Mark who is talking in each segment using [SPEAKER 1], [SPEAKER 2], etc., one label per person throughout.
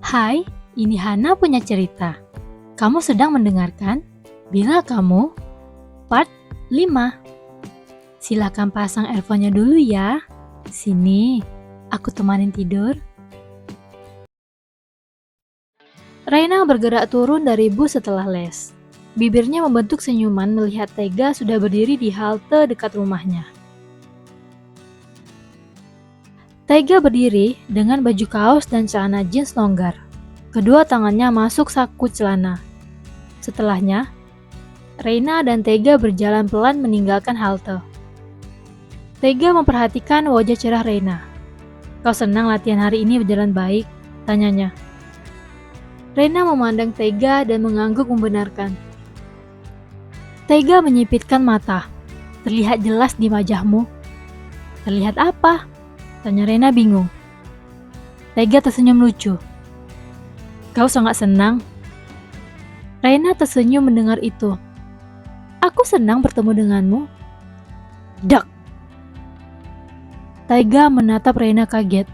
[SPEAKER 1] Hai, ini Hana punya cerita. Kamu sedang mendengarkan Bila Kamu Part 5. Silakan pasang earphone-nya dulu ya. Sini, aku temanin tidur. Reina bergerak turun dari bus setelah les. Bibirnya membentuk senyuman melihat Tega sudah berdiri di halte dekat rumahnya. Tega berdiri dengan baju kaos dan celana jeans longgar. Kedua tangannya masuk saku celana. Setelahnya, Reina dan Tega berjalan pelan meninggalkan halte. Tega memperhatikan wajah cerah Reina. "Kau senang latihan hari ini berjalan baik?" tanyanya. Reina memandang Tega dan mengangguk membenarkan. Tega menyipitkan mata. "Terlihat jelas di wajahmu." "Terlihat apa?" tanya Reina bingung. Tega tersenyum lucu. "Kau sangat senang?" Reina tersenyum mendengar itu. "Aku senang bertemu denganmu." Dak! Tega menatap Reina kaget.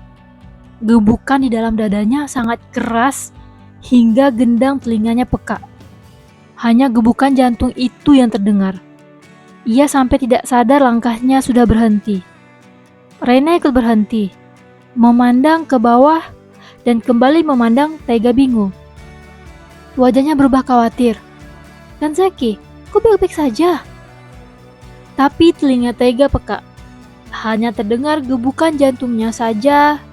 [SPEAKER 1] Gebukan di dalam dadanya sangat keras hingga gendang telinganya peka. Hanya gebukan jantung itu yang terdengar. Ia sampai tidak sadar langkahnya sudah berhenti. Reina ikut berhenti, memandang ke bawah dan kembali memandang Tega bingung. Wajahnya berubah khawatir. "Kanzaki, kau baik-baik saja?" Tapi telinga Tega peka. Hanya terdengar gebukan jantungnya saja,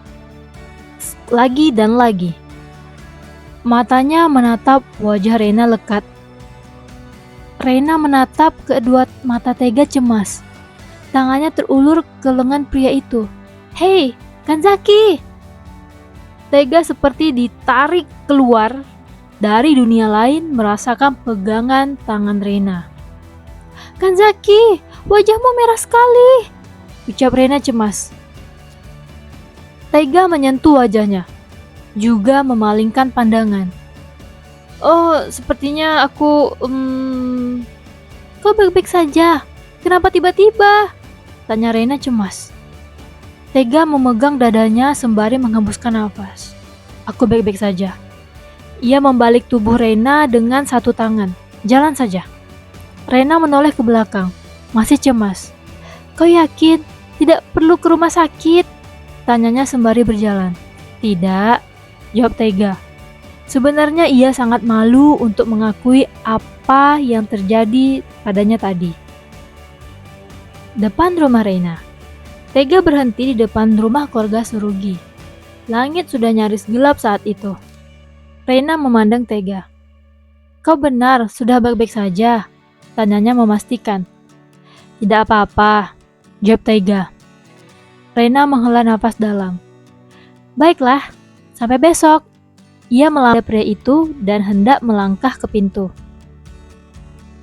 [SPEAKER 1] lagi dan lagi. Matanya menatap wajah Reina lekat. Reina menatap kedua mata Tega cemas. Tangannya terulur ke lengan pria itu. "Hei, Kanzaki!" Tega seperti ditarik keluar dari dunia lain merasakan pegangan tangan Reina. "Kanzaki, wajahmu merah sekali!" ucap Reina cemas. Tega menyentuh wajahnya, juga memalingkan pandangan. "Oh, sepertinya aku... Kau baik-baik saja? Kenapa tiba-tiba?" tanya Reina cemas. Tega memegang dadanya sembari menghembuskan nafas. "Aku baik-baik saja." Ia membalik tubuh Reina dengan satu tangan. "Jalan saja." Reina menoleh ke belakang, masih cemas. "Kau yakin tidak perlu ke rumah sakit?" tanyanya sembari berjalan. "Tidak," jawab Tega. Sebenarnya ia sangat malu untuk mengakui apa yang terjadi padanya tadi. Depan rumah Reina. Tega berhenti di depan rumah keluarga Surugi. Langit sudah nyaris gelap saat itu. Reina memandang Tega. "Kau benar, sudah baik-baik saja?" tanyanya memastikan. "Tidak apa-apa," jawab Tega. Reina menghela nafas dalam. "Baiklah, sampai besok." Ia melambaikan pria itu dan hendak melangkah ke pintu.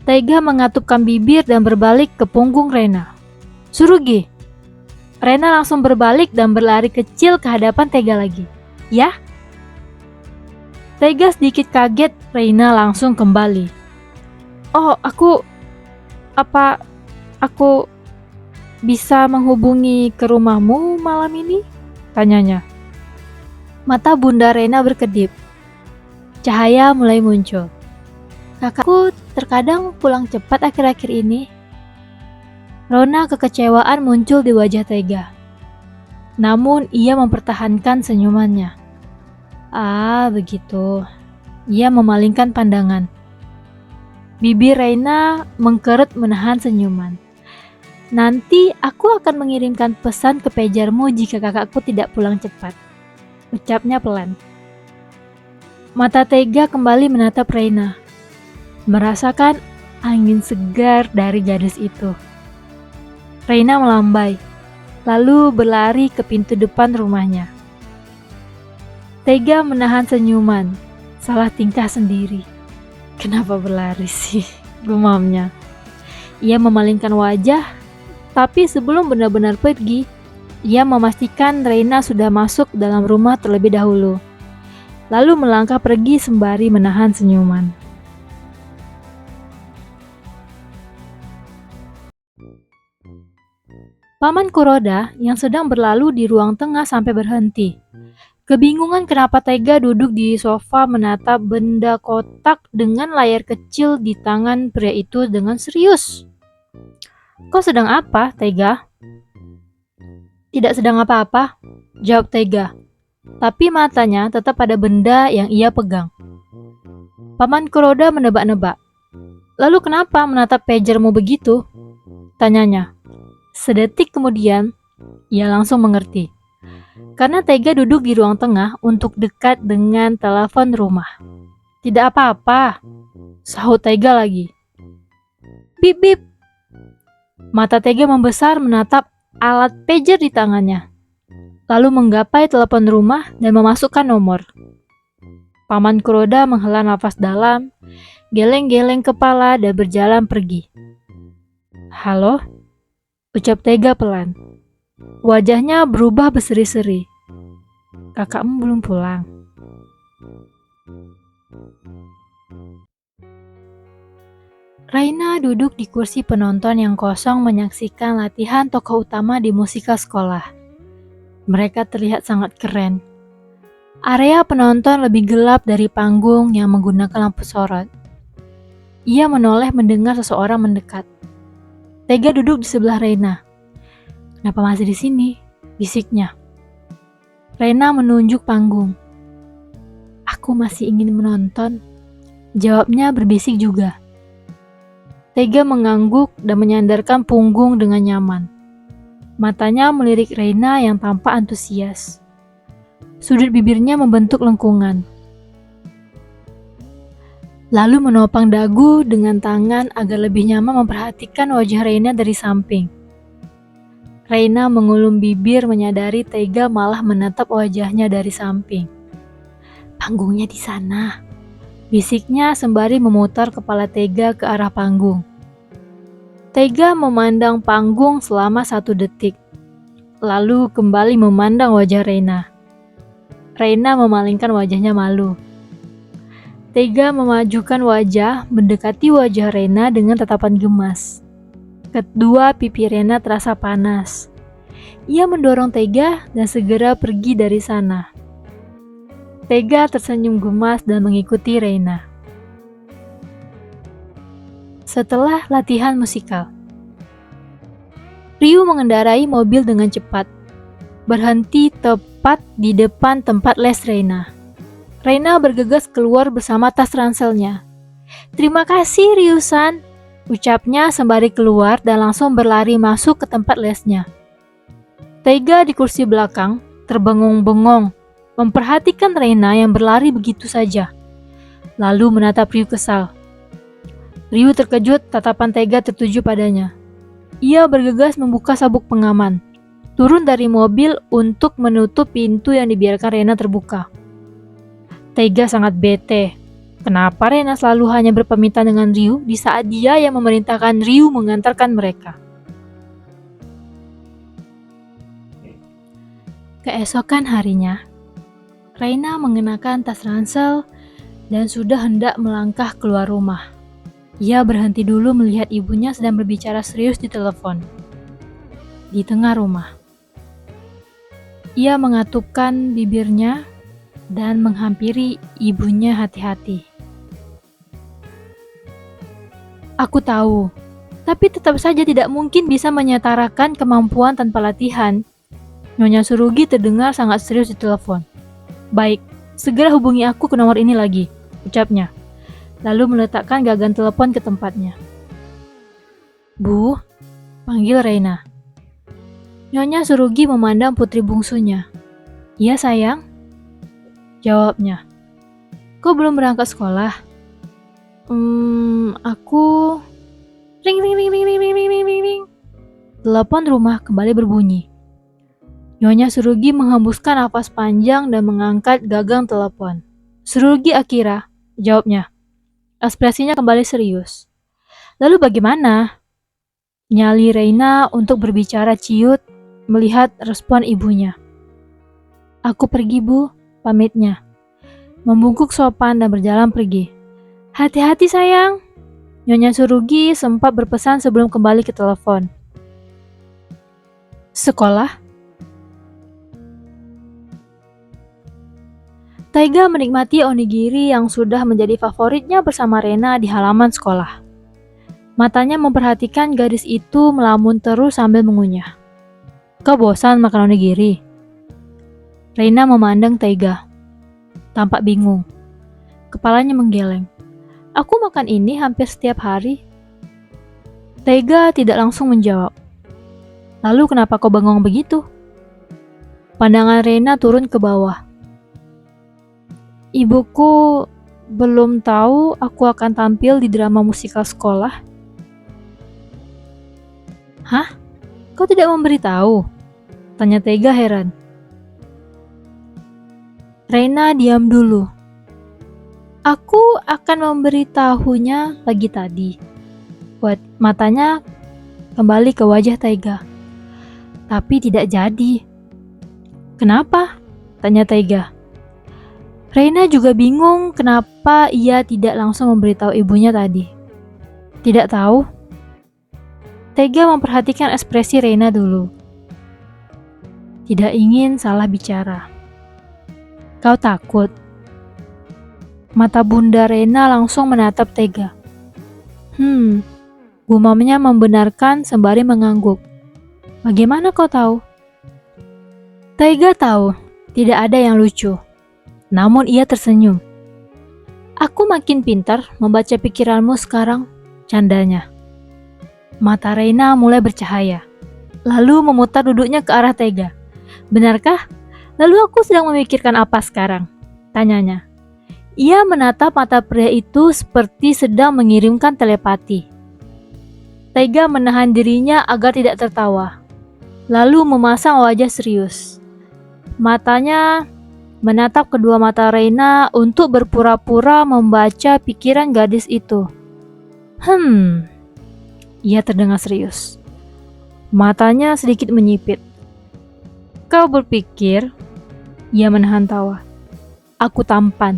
[SPEAKER 1] Tega mengatupkan bibir dan berbalik ke punggung Reina. "Surugi!" Reina langsung berbalik dan berlari kecil ke hadapan Tega lagi. "Ya?" Tega sedikit kaget, Reina langsung kembali. "Oh, apa aku bisa menghubungi ke rumahmu malam ini?" tanyanya. Mata Bunda Reina berkedip. Cahaya mulai muncul. "Kakakku terkadang pulang cepat akhir-akhir ini." Rona kekecewaan muncul di wajah Tega. Namun ia mempertahankan senyumannya. "Ah, begitu." Ia memalingkan pandangan. Bibir Reina mengkerut menahan senyuman. "Nanti aku akan mengirimkan pesan ke pagermu jika kakakku tidak pulang cepat," ucapnya pelan. Mata Tega kembali menatap Reina, merasakan angin segar dari gadis itu. Reina melambai, lalu berlari ke pintu depan rumahnya. Tega menahan senyuman, salah tingkah sendiri. "Kenapa berlari sih?" gumamnya. Ia memalingkan wajah, tapi sebelum benar-benar pergi, ia memastikan Reina sudah masuk dalam rumah terlebih dahulu. Lalu melangkah pergi sembari menahan senyuman. Paman Kuroda yang sedang berlalu di ruang tengah sampai berhenti. Kebingungan kenapa Tega duduk di sofa menatap benda kotak dengan layar kecil di tangan pria itu dengan serius. Kau sedang apa, Tega? Tidak sedang apa-apa, jawab Tega. Tapi matanya tetap pada benda yang ia pegang. Paman Kuroda menebak-nebak. Lalu kenapa menatap pagermu begitu? Tanyanya. Sedetik kemudian, ia langsung mengerti. Karena Tega duduk di ruang tengah untuk dekat dengan telepon rumah. Tidak apa-apa, sahut Tega lagi. Bip bip. Mata Tega membesar menatap alat pager di tangannya. Lalu menggapai telepon rumah dan memasukkan nomor. Paman Kuroda menghela nafas dalam, geleng-geleng kepala dan berjalan pergi. Halo? Ucap Tega pelan. Wajahnya berubah berseri-seri. Kakakmu belum pulang. Raina duduk di kursi penonton yang kosong menyaksikan latihan tokoh utama di musikal sekolah. Mereka terlihat sangat keren. Area penonton lebih gelap dari panggung yang menggunakan lampu sorot. Ia menoleh mendengar seseorang mendekat. Tega duduk di sebelah Raina. Kenapa masih di sini? Bisiknya. Raina menunjuk panggung. Aku masih ingin menonton. Jawabnya berbisik juga. Tega mengangguk dan menyandarkan punggung dengan nyaman. Matanya melirik Raina yang tampak antusias. Sudut bibirnya membentuk lengkungan. Lalu menopang dagu dengan tangan agar lebih nyaman memperhatikan wajah Raina dari samping. Raina mengulum bibir menyadari Tega malah menatap wajahnya dari samping. Panggungnya di sana, bisiknya sembari memutar kepala Tega ke arah panggung. Tega memandang panggung selama 1 detik, lalu kembali memandang wajah Raina. Raina memalingkan wajahnya malu. Tega memajukan wajah mendekati wajah Raina dengan tatapan gemas. Kedua pipi Raina terasa panas. Ia mendorong Tega dan segera pergi dari sana. Tega tersenyum gemas dan mengikuti Raina. Setelah latihan musikal, Ryu mengendarai mobil dengan cepat, berhenti tepat di depan tempat les Raina. Raina bergegas keluar bersama tas ranselnya. Terima kasih Ryu-san, ucapnya sembari keluar dan langsung berlari masuk ke tempat lesnya. Tega di kursi belakang terbengong-bengong, memperhatikan Raina yang berlari begitu saja. Lalu menatap Ryu kesal. Ryu terkejut, tatapan Tega tertuju padanya. Ia bergegas membuka sabuk pengaman, turun dari mobil untuk menutup pintu yang dibiarkan Raina terbuka. Tega sangat bete. Kenapa Raina selalu hanya berpamitan dengan Ryu di saat dia yang memerintahkan Ryu mengantarkan mereka? Keesokan harinya, Raina mengenakan tas ransel dan sudah hendak melangkah keluar rumah. Ia berhenti dulu melihat ibunya sedang berbicara serius di telepon. Di tengah rumah, ia mengatupkan bibirnya dan menghampiri ibunya hati-hati. Aku tahu, tapi tetap saja tidak mungkin bisa menyetarakan kemampuan tanpa latihan. Nyonya Surugi terdengar sangat serius di telepon. Baik, segera hubungi aku ke nomor ini lagi, ucapnya. Lalu meletakkan gagang telepon ke tempatnya. Bu, panggil Raina. Nyonya Surugi memandang putri bungsunya. Iya sayang, jawabnya. Kau belum berangkat sekolah? Aku... Ring ring ring ring ring ring ring ring ring. Telepon rumah kembali berbunyi. Nyonya Surugi menghembuskan napas panjang dan mengangkat gagang telepon. Surugi Akira, jawabnya. Ekspresinya kembali serius. Lalu bagaimana? Nyali Raina untuk berbicara ciut melihat respon ibunya. Aku pergi bu, pamitnya. Membungkuk sopan dan berjalan pergi. Hati-hati sayang. Nyonya Surugi sempat berpesan sebelum kembali ke telepon. Sekolah? Taiga menikmati onigiri yang sudah menjadi favoritnya bersama Rena di halaman sekolah. Matanya memperhatikan gadis itu melamun terus sambil mengunyah. Kau bosan makan onigiri? Rena memandang Taiga, tampak bingung. Kepalanya menggeleng. Aku makan ini hampir setiap hari. Taiga tidak langsung menjawab. Lalu kenapa kau bengong begitu? Pandangan Rena turun ke bawah. Ibuku belum tahu aku akan tampil di drama musikal sekolah. Hah? Kau tidak memberitahu? Tanya Taiga heran. Rena diam dulu. Aku akan memberitahunya pagi tadi. Matanya kembali ke wajah Taiga. Tapi tidak jadi. Kenapa? Tanya Taiga. Rena juga bingung kenapa ia tidak langsung memberitahu ibunya tadi. Tidak tahu. Taiga memperhatikan ekspresi Rena dulu. Tidak ingin salah bicara. Kau takut? Mata Bunda Rena langsung menatap Taiga. Gumamnya membenarkan sembari mengangguk. Bagaimana kau tahu? Taiga tahu, tidak ada yang lucu. Namun ia tersenyum. Aku makin pintar membaca pikiranmu sekarang, candanya. Mata Rena mulai bercahaya. Lalu memutar duduknya ke arah Taiga. Benarkah? Lalu aku sedang memikirkan apa sekarang? Tanyanya. Ia menatap mata pria itu seperti sedang mengirimkan telepati. Taiga menahan dirinya agar tidak tertawa. Lalu memasang wajah serius. Matanya menatap kedua mata Rena untuk berpura-pura membaca pikiran gadis itu. Ia terdengar serius. Matanya sedikit menyipit. Kau berpikir? Ia menahan tawa. Aku tampan.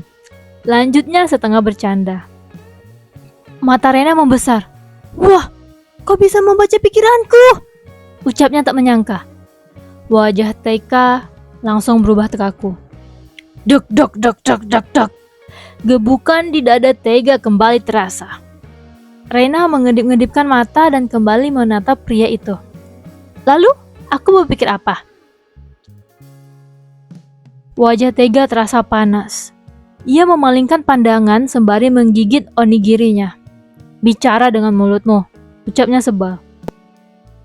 [SPEAKER 1] Lanjutnya setengah bercanda. Mata Rena membesar. Wah, kau bisa membaca pikiranku! Ucapnya tak menyangka. Wajah Taiga langsung berubah terkaku. Duk duk duk duk duk duk. Gebukan di dada Taiga kembali terasa. Rena mengedip-ngedipkan mata dan kembali menatap pria itu. Lalu, aku berpikir apa? Wajah Taiga terasa panas. Ia memalingkan pandangan sembari menggigit onigirinya. Bicara dengan mulutmu, ucapnya sebal.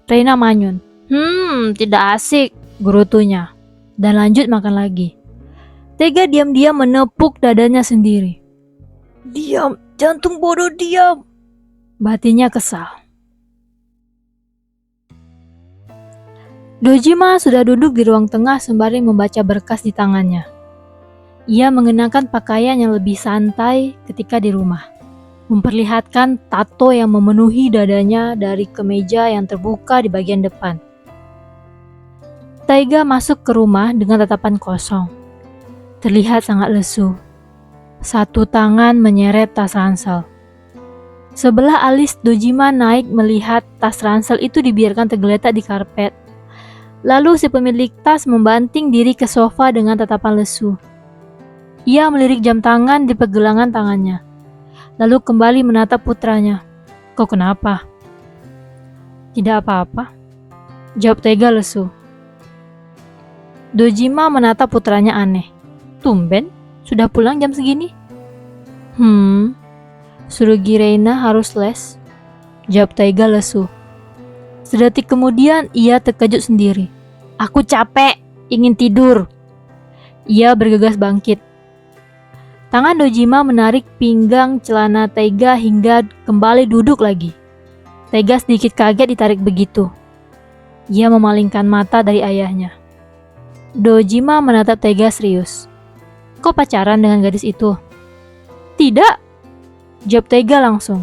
[SPEAKER 1] Rena manyun. Tidak asik, gerutunya. Dan lanjut makan lagi. Taiga diam-diam menepuk dadanya sendiri. Diam, jantung bodoh diam. Batinnya kesal. Dojima sudah duduk di ruang tengah sembari membaca berkas di tangannya. Ia mengenakan pakaian yang lebih santai ketika di rumah, memperlihatkan tato yang memenuhi dadanya dari kemeja yang terbuka di bagian depan. Taiga masuk ke rumah dengan tatapan kosong. Terlihat sangat lesu. Satu tangan menyeret tas ransel. Sebelah alis Dojima naik melihat tas ransel itu dibiarkan tergeletak di karpet. Lalu si pemilik tas membanting diri ke sofa dengan tatapan lesu. Ia melirik jam tangan di pergelangan tangannya. Lalu kembali menatap putranya. Kau kenapa? Tidak apa-apa, jawab Taiga lesu. Dojima menatap putranya aneh. Tumben, sudah pulang jam segini? Surugi Reina harus les, jawab Taiga lesu. Sedetik kemudian ia terkejut sendiri. Aku capek, ingin tidur. Ia bergegas bangkit. Tangan Dojima menarik pinggang celana Taiga hingga kembali duduk lagi. Taiga sedikit kaget ditarik begitu. Ia memalingkan mata dari ayahnya. Dojima menatap Taiga serius. Kau pacaran dengan gadis itu? Tidak, jawab Taiga langsung.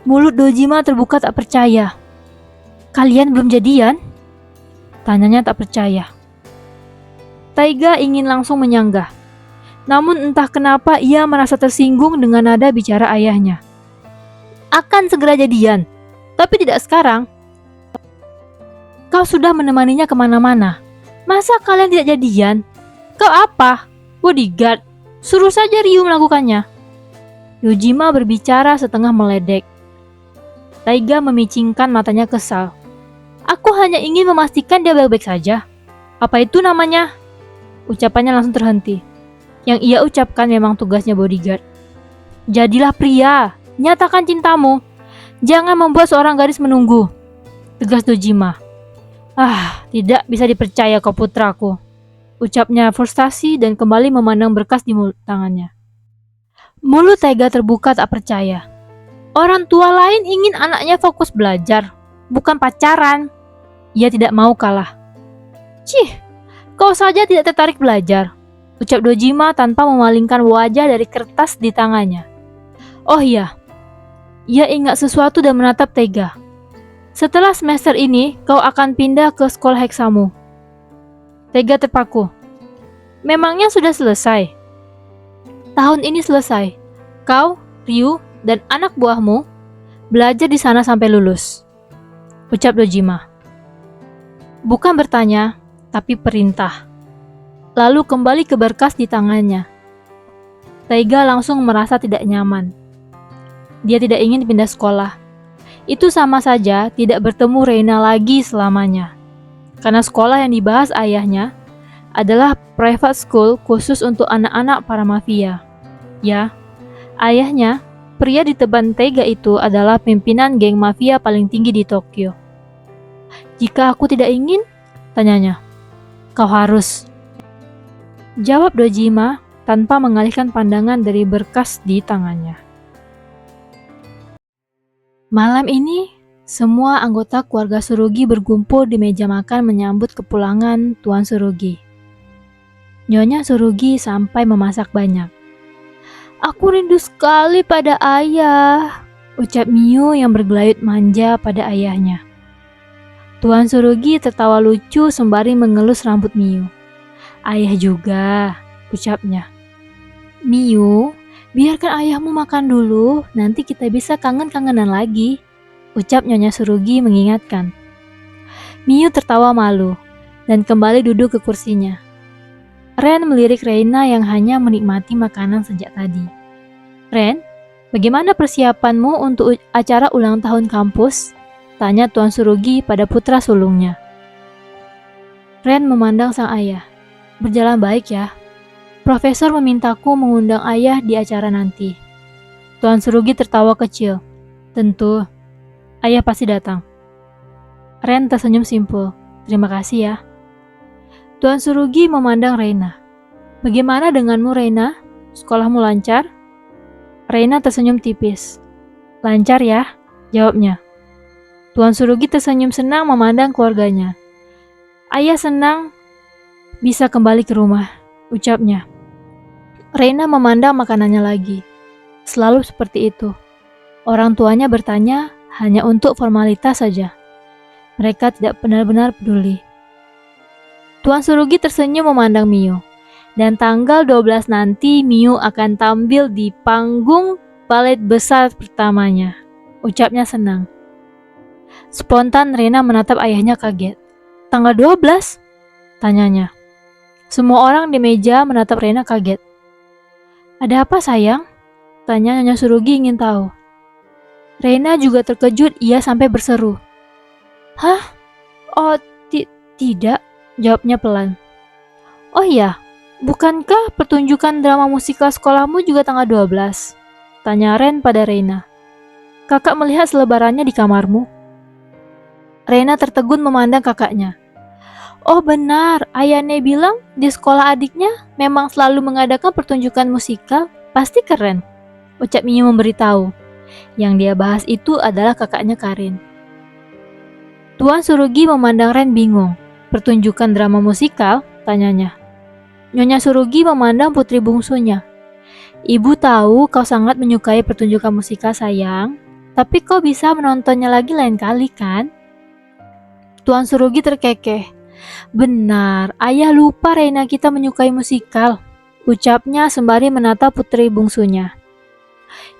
[SPEAKER 1] Mulut Dojima terbuka tak percaya. Kalian belum jadian? Tanyanya tak percaya. Taiga ingin langsung menyanggah. Namun entah kenapa ia merasa tersinggung dengan nada bicara ayahnya. Akan segera jadian, tapi tidak sekarang. Kau sudah menemaninya kemana-mana. Masa kalian tidak jadian? Kau apa? Bodyguard, suruh saja Ryu melakukannya. Dojima berbicara setengah meledek. Taiga memicingkan matanya kesal. Aku hanya ingin memastikan dia baik-baik saja. Apa itu namanya? Ucapannya langsung terhenti. Yang ia ucapkan memang tugasnya bodyguard. Jadilah pria, nyatakan cintamu. Jangan membuat seorang gadis menunggu. Tegas Dojima. Tidak bisa dipercaya kau putraku. Ucapnya frustasi dan kembali memandang berkas di mulut tangannya. Mulut Taiga terbuka tak percaya. Orang tua lain ingin anaknya fokus belajar, bukan pacaran. Ia tidak mau kalah. Cih, kau saja tidak tertarik belajar, ucap Dojima tanpa memalingkan wajah dari kertas di tangannya. Oh iya, ia ingat sesuatu dan menatap Taiga. Setelah semester ini, kau akan pindah ke sekolah heksamu. Taiga terpaku. Memangnya sudah selesai? Tahun ini selesai. Kau, Ryu, dan anak buahmu belajar di sana sampai lulus, ucap Dojima. Bukan bertanya, tapi perintah. Lalu kembali ke berkas di tangannya. Taiga langsung merasa tidak nyaman. Dia tidak ingin pindah sekolah. Itu sama saja tidak bertemu Reina lagi selamanya. Karena sekolah yang dibahas ayahnya adalah private school khusus untuk anak-anak para mafia. Ya, ayahnya, pria di teban Taiga itu adalah pimpinan geng mafia paling tinggi di Tokyo. Jika aku tidak ingin, tanyanya. Kau harus. Jawab Dojima tanpa mengalihkan pandangan dari berkas di tangannya. Malam ini, semua anggota keluarga Surugi berkumpul di meja makan menyambut kepulangan Tuan Surugi. Nyonya Surugi sampai memasak banyak. Aku rindu sekali pada ayah, ucap Miu yang bergelayut manja pada ayahnya. Tuan Surugi tertawa lucu sembari mengelus rambut Miu. Ayah juga, ucapnya. Miu, biarkan ayahmu makan dulu, nanti kita bisa kangen-kangenan lagi, ucap Nyonya Surugi mengingatkan. Miu tertawa malu dan kembali duduk ke kursinya. Ren melirik Reina yang hanya menikmati makanan sejak tadi. Ren, bagaimana persiapanmu untuk acara ulang tahun kampus? Tanya Tuan Surugi pada putra sulungnya. Ren memandang sang ayah. Berjalan baik ya. Profesor memintaku mengundang ayah di acara nanti. Tuan Surugi tertawa kecil. Tentu, ayah pasti datang. Ren tersenyum simpul. Terima kasih ya. Tuan Surugi memandang Reina. Bagaimana denganmu Reina? Sekolahmu lancar? Reina tersenyum tipis. Lancar ya, jawabnya. Tuan Surugi tersenyum senang memandang keluarganya. Ayah senang bisa kembali ke rumah, ucapnya. Reina memandang makanannya lagi. Selalu seperti itu. Orang tuanya bertanya hanya untuk formalitas saja. Mereka tidak benar-benar peduli. Tuan Surugi tersenyum memandang Miu. Dan tanggal 12 nanti Miu akan tampil di panggung balet besar pertamanya. Ucapnya senang. Spontan Reina menatap ayahnya kaget. Tanggal 12? Tanyanya. Semua orang di meja menatap Reina kaget. Ada apa sayang? Tanya Nyonya Surugi ingin tahu. Reina juga terkejut, ia sampai berseru. Hah? Oh, tidak, jawabnya pelan. Oh iya, bukankah pertunjukan drama musikal sekolahmu juga tanggal 12? Tanya Ren pada Reina. Kakak melihat selebarannya di kamarmu. Reina tertegun memandang kakaknya. Oh benar, ayahnya bilang di sekolah adiknya memang selalu mengadakan pertunjukan musikal, pasti keren. Ucap Miu memberitahu. Yang dia bahas itu adalah kakaknya Karin. Tuan Surugi memandang Ren bingung. Pertunjukan drama musikal? Tanyanya. Nyonya Surugi memandang putri bungsunya. Ibu tahu kau sangat menyukai pertunjukan musikal sayang, tapi kau bisa menontonnya lagi lain kali kan? Tuan Surugi terkekeh. Benar, ayah lupa Reina kita menyukai musikal, ucapnya sembari menatap putri bungsunya.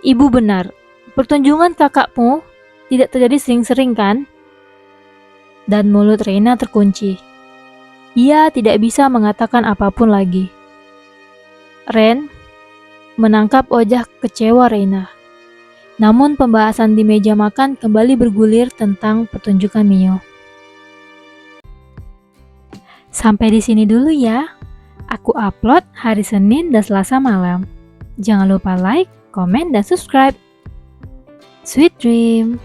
[SPEAKER 1] Ibu benar, pertunjukan kakakmu tidak terjadi sering-sering kan? Dan mulut Reina terkunci. Ia tidak bisa mengatakan apapun lagi. Ren menangkap wajah kecewa Reina. Namun pembahasan di meja makan kembali bergulir tentang pertunjukan Mio. Sampai di sini dulu ya. Aku upload hari Senin dan Selasa malam. Jangan lupa like, komen, dan subscribe. Sweet dream!